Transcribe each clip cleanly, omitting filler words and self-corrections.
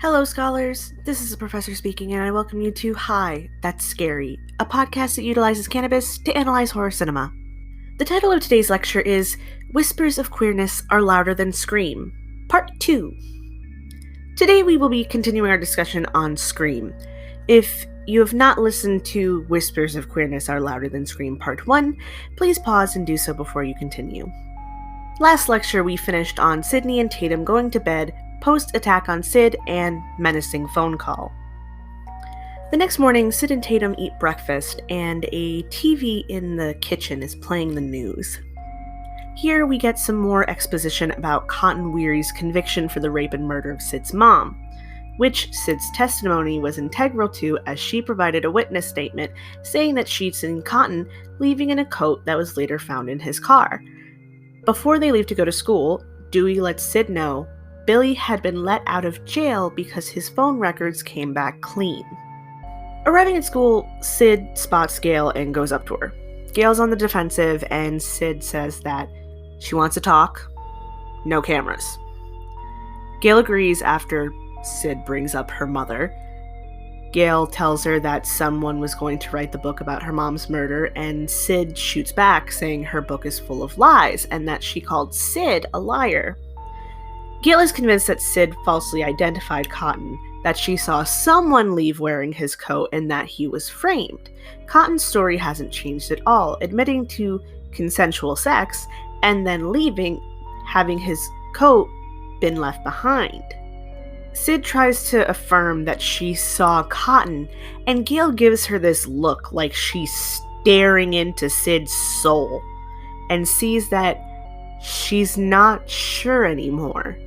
Hello, scholars. This is the professor speaking, and I welcome you to Hi, That's Scary, a podcast that utilizes cannabis to analyze horror cinema. The title of today's lecture is Whispers of Queerness Are Louder Than Scream, Part 2. Today we will be continuing our discussion on Scream. If you have not listened to Whispers of Queerness Are Louder Than Scream Part 1, please pause and do so before you continue. Last lecture we finished on Sydney and Tatum going to bed post-attack on Sid and menacing phone call. The next morning, Sid and Tatum eat breakfast, and a TV in the kitchen is playing the news. Here we get some more exposition about Cotton Weary's conviction for the rape and murder of Sid's mom, which Sid's testimony was integral to as she provided a witness statement saying that she'd seen Cotton leaving in a coat that was later found in his car. Before they leave to go to school, Dewey lets Sid know Billy had been let out of jail because his phone records came back clean. Arriving at school, Sid spots Gail and goes up to her. Gail's on the defensive, and Sid says that she wants to talk, no cameras. Gail agrees after Sid brings up her mother. Gail tells her that someone was going to write the book about her mom's murder, and Sid shoots back saying her book is full of lies and that she called Sid a liar. Gail is convinced that Sid falsely identified Cotton, that she saw someone leave wearing his coat, and that he was framed. Cotton's story hasn't changed at all, admitting to consensual sex and then leaving, having his coat been left behind. Sid tries to affirm that she saw Cotton, and Gail gives her this look like she's staring into Sid's soul and sees that she's not sure anymore.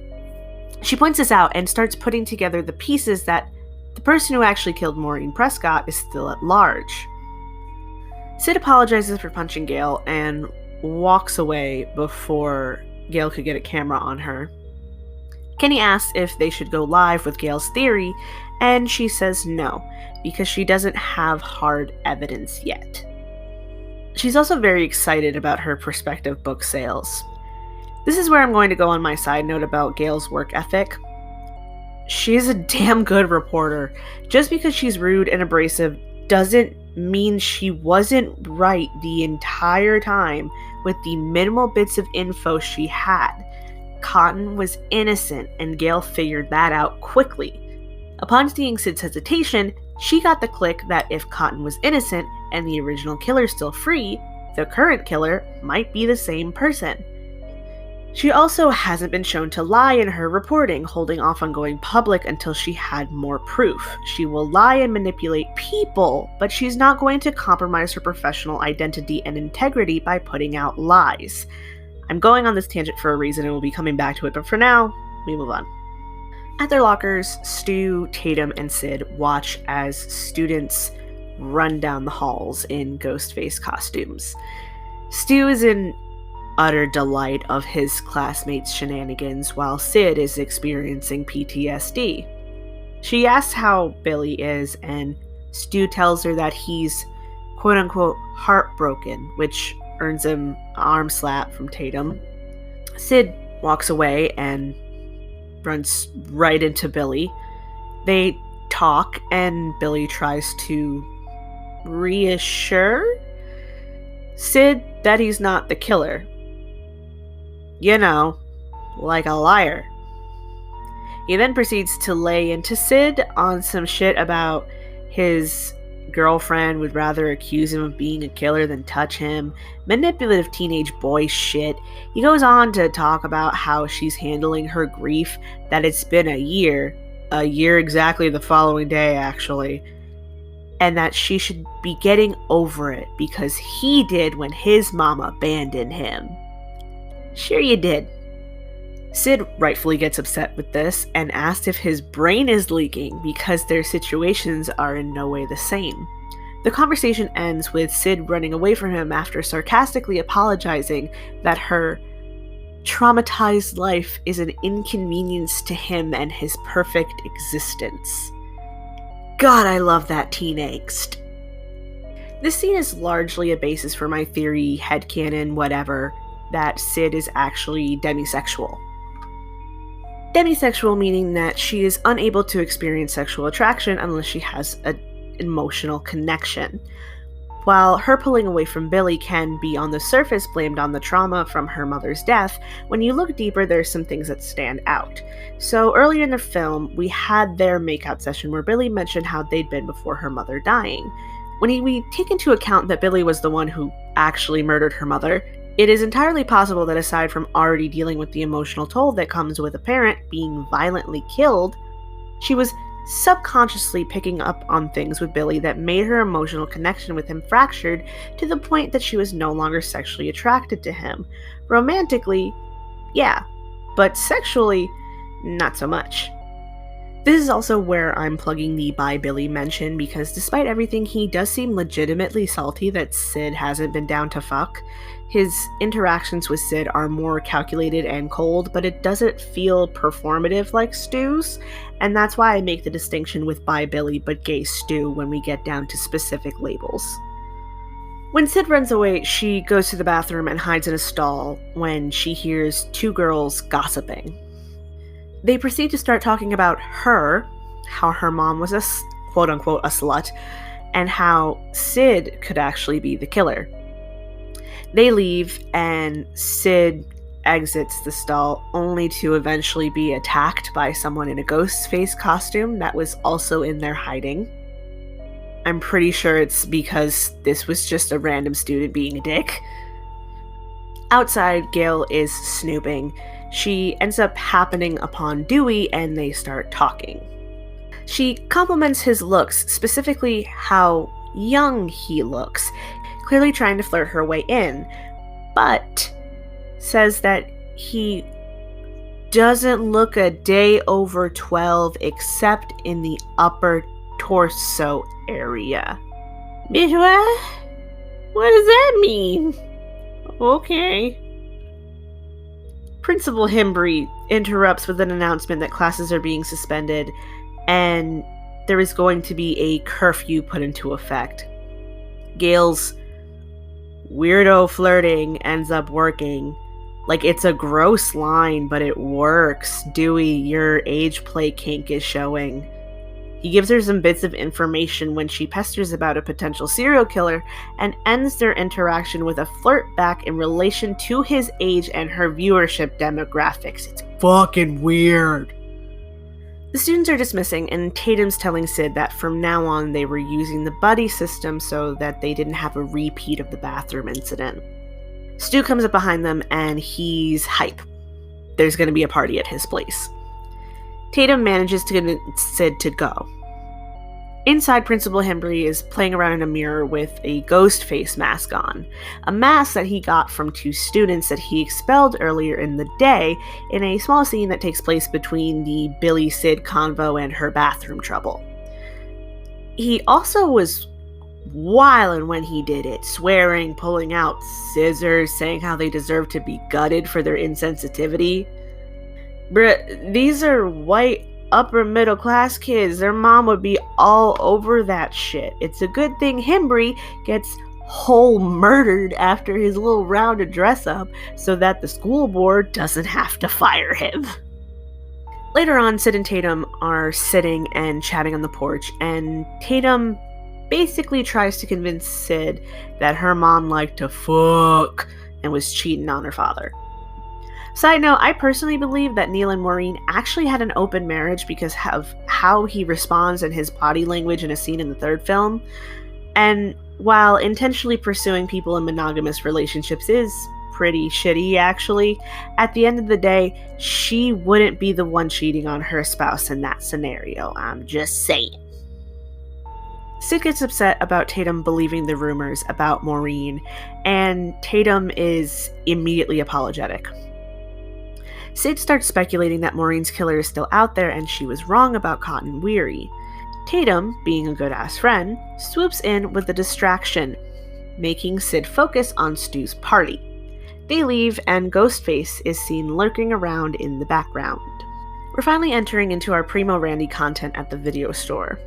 She points this out and starts putting together the pieces that the person who actually killed Maureen Prescott is still at large. Sid apologizes for punching Gail and walks away before Gail could get a camera on her. Kenny asks if they should go live with Gail's theory, and she says no, because she doesn't have hard evidence yet. She's also very excited about her prospective book sales. This is where I'm going to go on my side note about Gail's work ethic. She's a damn good reporter. Just because she's rude and abrasive doesn't mean she wasn't right the entire time with the minimal bits of info she had. Cotton was innocent, and Gail figured that out quickly. Upon seeing Sid's hesitation, she got the click that if Cotton was innocent and the original killer still free, the current killer might be the same person. She also hasn't been shown to lie in her reporting, holding off on going public until she had more proof. She will lie and manipulate people, but she's not going to compromise her professional identity and integrity by putting out lies. I'm going on this tangent for a reason and we'll be coming back to it, but for now, we move on. At their lockers, Stu, Tatum, and Sid watch as students run down the halls in ghost face costumes. Stu is in utter delight of his classmates' shenanigans, while Sid is experiencing PTSD. She asks how Billy is, and Stu tells her that he's quote-unquote heartbroken, which earns him an arm slap from Tatum. Sid walks away and runs right into Billy. They talk, and Billy tries to reassure Sid that he's not the killer. You know, like a liar. He then proceeds to lay into Sid on some shit about his girlfriend would rather accuse him of being a killer than touch him. Manipulative teenage boy shit. He goes on to talk about how she's handling her grief, that it's been a year exactly the following day actually, and that she should be getting over it because he did when his mom abandoned him. Sure you did. Sid rightfully gets upset with this and asks if his brain is leaking because their situations are in no way the same. The conversation ends with Sid running away from him after sarcastically apologizing that her traumatized life is an inconvenience to him and his perfect existence. God, I love that teen angst. This scene is largely a basis for my theory, headcanon, whatever, that Sid is actually demisexual. Demisexual meaning that she is unable to experience sexual attraction unless she has an emotional connection. While her pulling away from Billy can be on the surface blamed on the trauma from her mother's death, when you look deeper, there's some things that stand out. So earlier in the film, we had their makeout session where Billy mentioned how they'd been before her mother dying. When we take into account that Billy was the one who actually murdered her mother, it is entirely possible that aside from already dealing with the emotional toll that comes with a parent being violently killed, she was subconsciously picking up on things with Billy that made her emotional connection with him fractured to the point that she was no longer sexually attracted to him. Romantically, yeah, but sexually, not so much. This is also where I'm plugging the "Bye Billy" mention, because despite everything, he does seem legitimately salty that Sid hasn't been down to fuck. His interactions with Sid are more calculated and cold, but it doesn't feel performative like Stu's, and that's why I make the distinction with "Bye Billy" but "Gay Stu" when we get down to specific labels. When Sid runs away, she goes to the bathroom and hides in a stall when she hears two girls gossiping. They proceed to start talking about her, how her mom was a quote-unquote a slut, and how Sid could actually be the killer. They leave, and Sid exits the stall only to eventually be attacked by someone in a ghost face costume that was also in there hiding. I'm pretty sure it's because this was just a random student being a dick. Outside, Gail is snooping. She ends up happening upon Dewey, and they start talking. She compliments his looks, specifically how young he looks, clearly trying to flirt her way in, but says that he doesn't look a day over 12 except in the upper torso area. Bitch, what? What does that mean? Okay. Principal Himbry interrupts with an announcement that classes are being suspended and there is going to be a curfew put into effect. Gail's weirdo flirting ends up working. Like, it's a gross line, but it works. Dewey, your age play kink is showing. He gives her some bits of information when she pesters about a potential serial killer and ends their interaction with a flirt back in relation to his age and her viewership demographics. It's fucking weird. The students are dismissing, and Tatum's telling Sid that from now on they were using the buddy system so that they didn't have a repeat of the bathroom incident. Stu comes up behind them and he's hype. There's going to be a party at his place. Tatum manages to convince Sid to go. Inside, Principal Himbry is playing around in a mirror with a ghost face mask on, a mask that he got from two students that he expelled earlier in the day in a small scene that takes place between the Billy-Sid convo and her bathroom trouble. He also was wildin' when he did it, swearing, pulling out scissors, saying how they deserve to be gutted for their insensitivity. Bruh, these are white, upper middle class kids. Their mom would be all over that shit. It's a good thing Himbry gets whole murdered after his little round of dress up so that the school board doesn't have to fire him. Later on, Sid and Tatum are sitting and chatting on the porch, and Tatum basically tries to convince Sid that her mom liked to fuck and was cheating on her father. Side note, I personally believe that Neil and Maureen actually had an open marriage because of how he responds and his body language in a scene in the third film. And while intentionally pursuing people in monogamous relationships is pretty shitty, actually, at the end of the day, she wouldn't be the one cheating on her spouse in that scenario. I'm just saying. Sid gets upset about Tatum believing the rumors about Maureen, and Tatum is immediately apologetic. Sid starts speculating that Maureen's killer is still out there and she was wrong about Cotton Weary. Tatum, being a good-ass friend, swoops in with a distraction, making Sid focus on Stu's party. They leave, and Ghostface is seen lurking around in the background. We're finally entering into our Primo Randy content at the video store.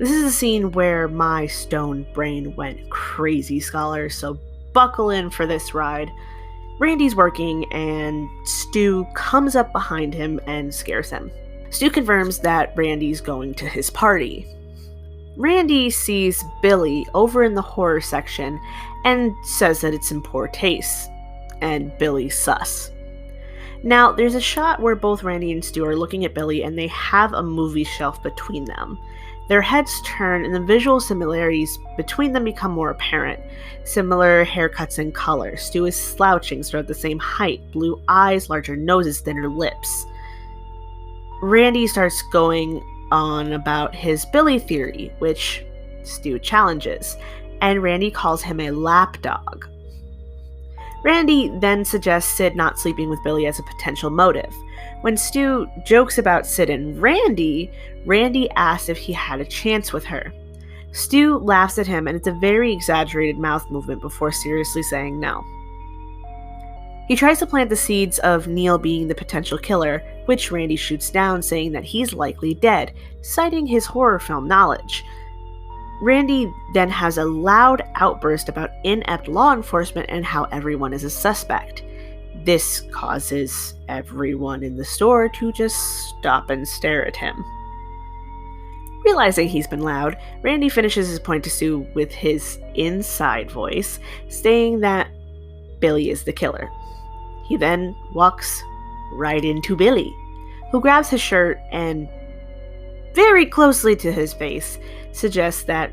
This is a scene where my stone brain went crazy, scholars, so buckle in for this ride. Randy's working, and Stu comes up behind him and scares him. Stu confirms that Randy's going to his party. Randy sees Billy over in the horror section and says that it's in poor taste, and Billy's sus. Now, there's a shot where both Randy and Stu are looking at Billy and they have a movie shelf between them. Their heads turn and the visual similarities between them become more apparent. Similar haircuts and color. Stu is slouching, so at the same height, blue eyes, larger noses, thinner lips. Randy starts going on about his Billy theory, which Stu challenges, and Randy calls him a lapdog. Randy then suggests Sid not sleeping with Billy as a potential motive. When Stu jokes about Sid and Randy asks if he had a chance with her. Stu laughs at him, and it's a very exaggerated mouth movement before seriously saying no. He tries to plant the seeds of Neil being the potential killer, which Randy shoots down, saying that he's likely dead, citing his horror film knowledge. Randy then has a loud outburst about inept law enforcement and how everyone is a suspect. This causes everyone in the store to just stop and stare at him. Realizing he's been loud, Randy finishes his point to Stu with his inside voice, saying that Billy is the killer. He then walks right into Billy, who grabs his shirt and, very closely to his face, suggests that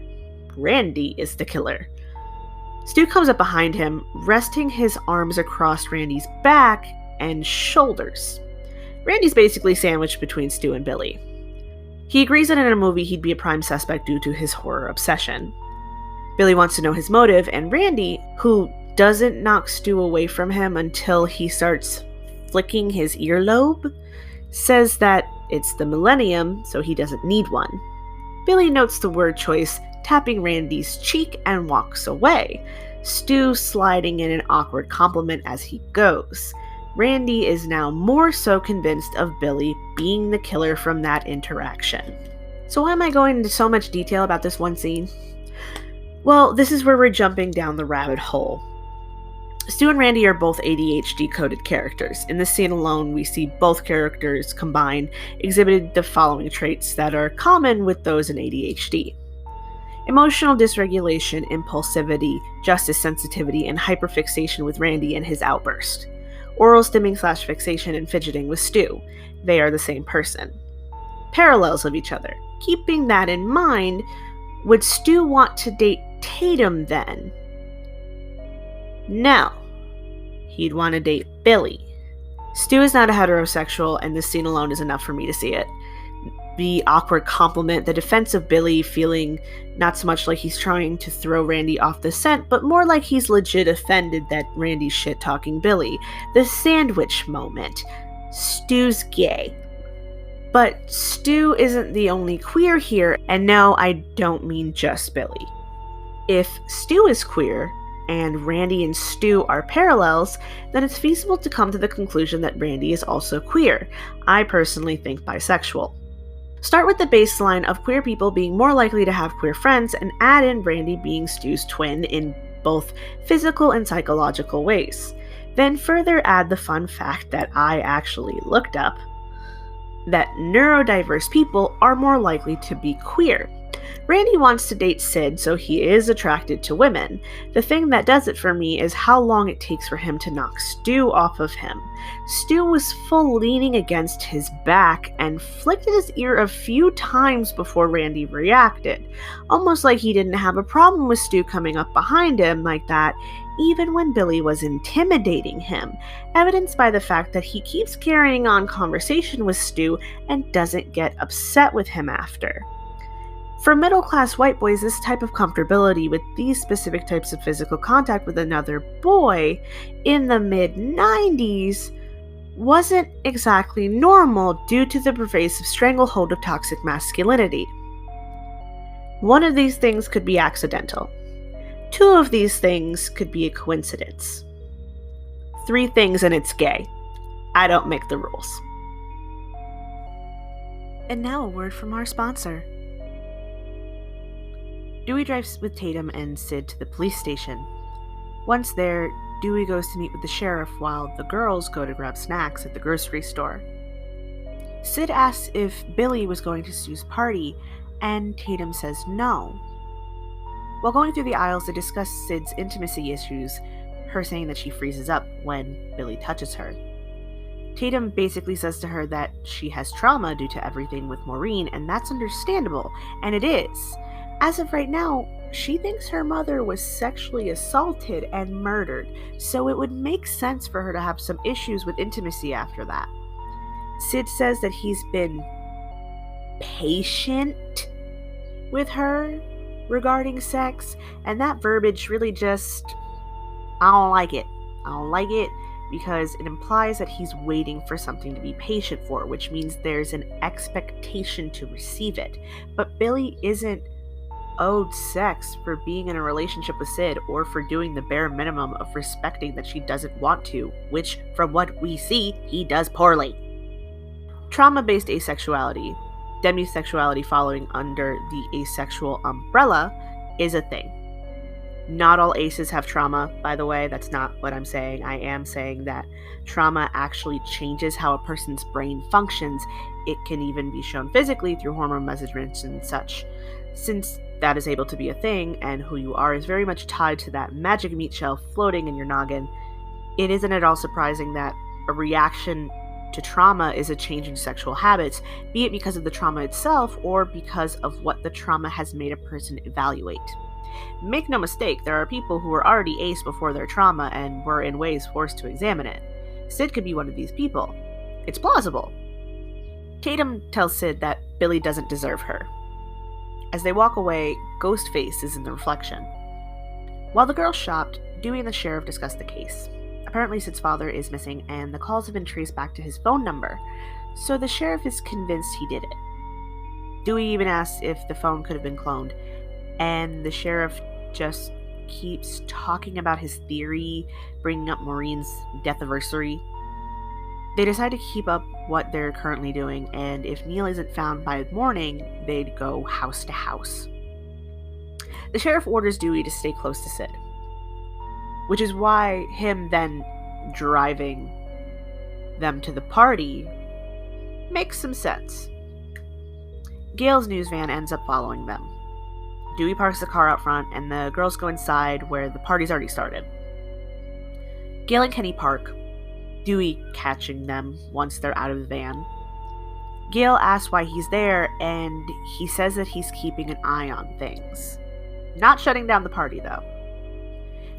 Randy is the killer. Stu comes up behind him, resting his arms across Randy's back and shoulders. Randy's basically sandwiched between Stu and Billy. He agrees that in a movie he'd be a prime suspect due to his horror obsession. Billy wants to know his motive, and Randy, who doesn't knock Stu away from him until he starts flicking his earlobe, says that it's the millennium, so he doesn't need one. Billy notes the word choice, tapping Randy's cheek, and walks away, Stu sliding in an awkward compliment as he goes. Randy is now more so convinced of Billy being the killer from that interaction. So why am I going into so much detail about this one scene? Well, this is where we're jumping down the rabbit hole. Stu and Randy are both ADHD-coded characters. In this scene alone, we see both characters combined exhibited the following traits that are common with those in ADHD. Emotional dysregulation, impulsivity, justice sensitivity, and hyperfixation with Randy and his outburst. Oral stimming/fixation and fidgeting with Stu. They are the same person. Parallels of each other. Keeping that in mind, would Stu want to date Tatum then? No. He'd want to date Billy. Stu is not a heterosexual, and this scene alone is enough for me to see it. The awkward compliment, the defense of Billy feeling not so much like he's trying to throw Randy off the scent, but more like he's legit offended that Randy's shit-talking Billy. The sandwich moment. Stu's gay. But Stu isn't the only queer here, and no, I don't mean just Billy. If Stu is queer, and Randy and Stu are parallels, then it's feasible to come to the conclusion that Randy is also queer. I personally think bisexual. Start with the baseline of queer people being more likely to have queer friends, and add in Randy being Stu's twin in both physical and psychological ways. Then further add the fun fact that I actually looked up, that neurodiverse people are more likely to be queer. Randy wants to date Sid, so he is attracted to women. The thing that does it for me is how long it takes for him to knock Stu off of him. Stu was full leaning against his back and flicked at his ear a few times before Randy reacted, almost like he didn't have a problem with Stu coming up behind him like that, even when Billy was intimidating him, evidenced by the fact that he keeps carrying on conversation with Stu and doesn't get upset with him after. For middle-class white boys, this type of comfortability with these specific types of physical contact with another boy in the mid-90s wasn't exactly normal due to the pervasive stranglehold of toxic masculinity. One of these things could be accidental. 2 of these things could be a coincidence. 3 things and it's gay. I don't make the rules. And now a word from our sponsor. Dewey drives with Tatum and Sid to the police station. Once there, Dewey goes to meet with the sheriff while the girls go to grab snacks at the grocery store. Sid asks if Billy was going to Stu's party, and Tatum says no. While going through the aisles, they discuss Sid's intimacy issues, her saying that she freezes up when Billy touches her. Tatum basically says to her that she has trauma due to everything with Maureen, and that's understandable, and it is. As of right now, she thinks her mother was sexually assaulted and murdered, so it would make sense for her to have some issues with intimacy after that. Sid says that he's been patient with her regarding sex, and that verbiage really just, I don't like it. I don't like it because it implies that he's waiting for something to be patient for, which means there's an expectation to receive it. But Billy isn't owed sex for being in a relationship with Sid or for doing the bare minimum of respecting that she doesn't want to, which, from what we see, he does poorly. Trauma-based asexuality, demisexuality following under the asexual umbrella, is a thing. Not all aces have trauma, by the way. That's not what I'm saying. I am saying that trauma actually changes how a person's brain functions. It can even be shown physically through hormone measurements and such. Since that is able to be a thing, and who you are is very much tied to that magic meat shell floating in your noggin, it isn't at all surprising that a reaction to trauma is a change in sexual habits, be it because of the trauma itself or because of what the trauma has made a person evaluate. Make no mistake, there are people who were already ace before their trauma and were in ways forced to examine it. Sid could be one of these people. It's plausible. Tatum tells Sid that Billy doesn't deserve her. As they walk away, Ghostface is in the reflection. While the girls shopped, Dewey and the sheriff discuss the case. Apparently Sid's father is missing and the calls have been traced back to his phone number, so the sheriff is convinced he did it. Dewey even asks if the phone could have been cloned, and the sheriff just keeps talking about his theory, bringing up Maureen's death anniversary. They decide to keep up what they're currently doing, and if Neil isn't found by morning, they'd go house to house. The sheriff orders Dewey to stay close to Sid, which is why him then driving them to the party makes some sense. Gail's news van ends up following them. Dewey parks the car out front, and the girls go inside where the party's already started. Gail and Kenny park, Dewey catching them once they're out of the van. Gail asks why he's there, and he says that he's keeping an eye on things. Not shutting down the party, though.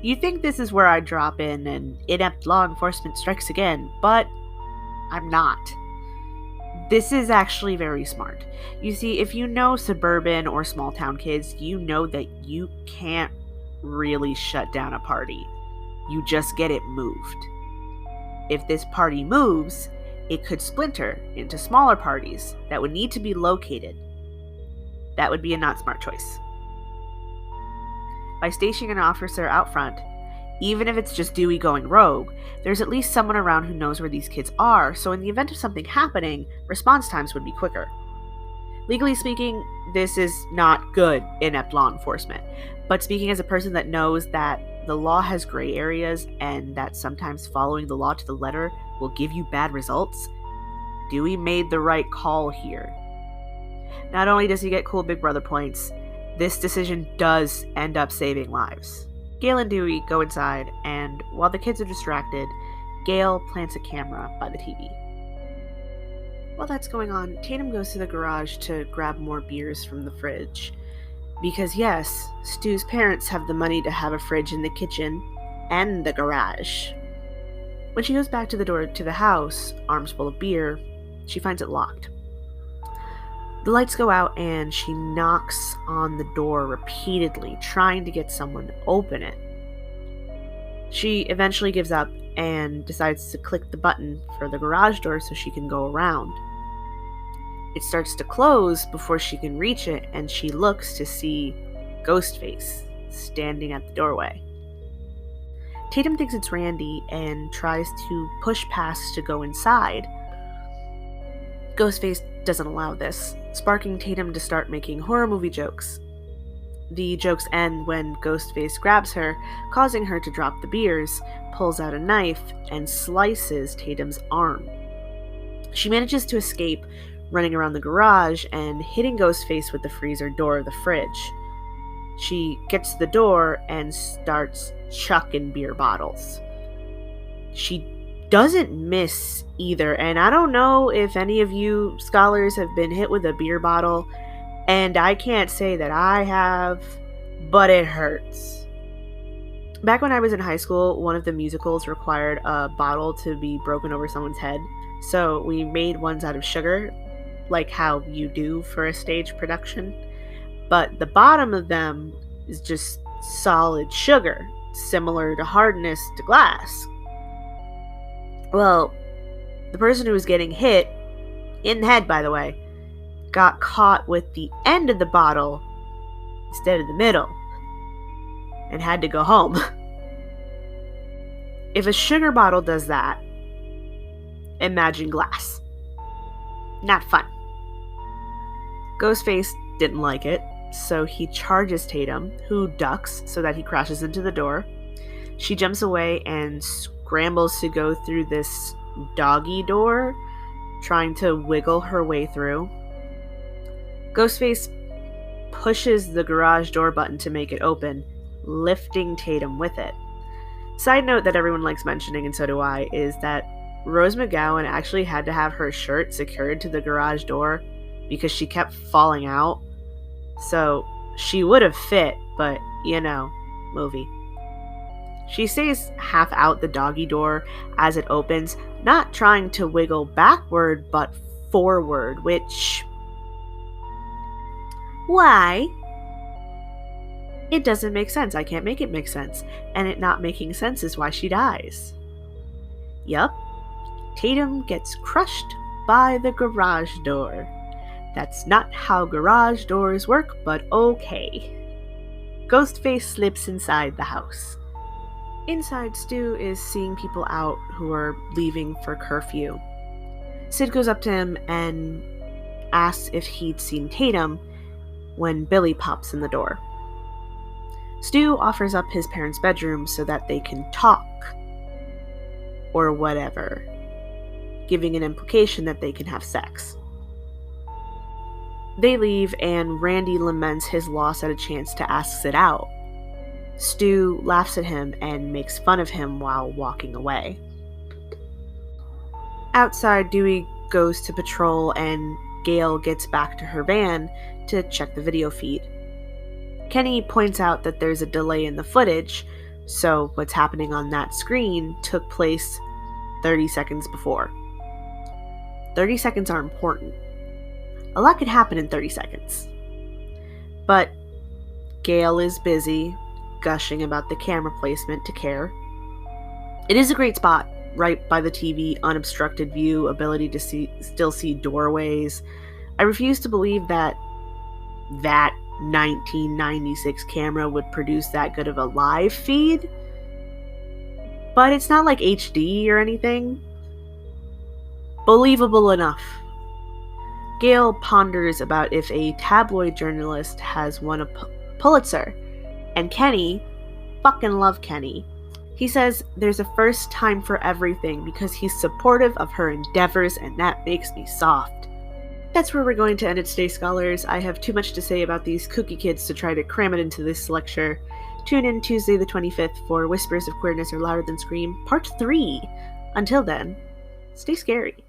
You'd think this is where I'd drop in and inept law enforcement strikes again, but I'm not. This is actually very smart. You see, if you know suburban or small town kids, you know that you can't really shut down a party. You just get it moved. If this party moves, it could splinter into smaller parties that would need to be located. That would be a not smart choice. By stationing an officer out front, even if it's just Dewey going rogue, there's at least someone around who knows where these kids are, so in the event of something happening, response times would be quicker. Legally speaking, this is not good inept law enforcement, but speaking as a person that knows that the law has gray areas and that sometimes following the law to the letter will give you bad results, Dewey made the right call here. Not only does he get cool Big Brother points, this decision does end up saving lives. Gail and Dewey go inside, and while the kids are distracted, Gail plants a camera by the TV. While that's going on, Tatum goes to the garage to grab more beers from the fridge. Because yes, Stu's parents have the money to have a fridge in the kitchen and the garage. When she goes back to the door to the house, arms full of beer, she finds it locked. The lights go out and she knocks on the door repeatedly, trying to get someone to open it. She eventually gives up and decides to click the button for the garage door so she can go around. It starts to close before she can reach it, and she looks to see Ghostface standing at the doorway. Tatum thinks it's Randy and tries to push past to go inside. Ghostface doesn't allow this, sparking Tatum to start making horror movie jokes. The jokes end when Ghostface grabs her, causing her to drop the beers, pulls out a knife, and slices Tatum's arm. She manages to escape, running around the garage and hitting Ghostface with the freezer door of the fridge. She gets to the door and starts chucking beer bottles. She doesn't miss either, and I don't know if any of you scholars have been hit with a beer bottle, and I can't say that I have, but it hurts. Back when I was in high school, one of the musicals required a bottle to be broken over someone's head, so we made ones out of sugar, like how you do for a stage production. But the bottom of them is just solid sugar, similar to hardness to glass. Well, the person who was getting hit, in the head by the way, got caught with the end of the bottle instead of the middle, and had to go home. If a sugar bottle does that, imagine glass. Not fun. Ghostface didn't like it, so he charges Tatum, who ducks so that he crashes into the door. She jumps away and scrambles to go through this doggy door, trying to wiggle her way through. Ghostface pushes the garage door button to make it open, lifting Tatum with it. Side note that everyone likes mentioning, and so do I, is that Rose McGowan actually had to have her shirt secured to the garage door because she kept falling out. So she would have fit, but movie. She stays half out the doggy door as it opens, not trying to wiggle backward, but forward, which... why? It doesn't make sense. I can't make it make sense. And it not making sense is why she dies. Yup. Tatum gets crushed by the garage door. That's not how garage doors work, but okay. Ghostface slips inside the house. Inside, Stu is seeing people out who are leaving for curfew. Sid goes up to him and asks if he'd seen Tatum when Billy pops in the door. Stu offers up his parents' bedroom so that they can talk. Or whatever. Giving an implication that they can have sex. They leave, and Randy laments his loss at a chance to ask Sid out. Stu laughs at him and makes fun of him while walking away. Outside, Dewey goes to patrol, and Gail gets back to her van to check the video feed. Kenny points out that there's a delay in the footage, so what's happening on that screen took place 30 seconds before. 30 seconds are important. A lot could happen in 30 seconds. But Gail is busy, gushing about the camera placement to care. It is a great spot, right by the TV, unobstructed view, ability to still see doorways. I refuse to believe that 1996 camera would produce that good of a live feed. But it's not like HD or anything. Believable enough. Gail ponders about if a tabloid journalist has won a Pulitzer. And Kenny, fucking love Kenny. He says there's a first time for everything because he's supportive of her endeavors, and that makes me soft. That's where we're going to end it today, scholars. I have too much to say about these kooky kids to try to cram it into this lecture. Tune in Tuesday the 25th for Whispers of Queerness Are Louder Than Scream, Part 3. Until then, stay scary.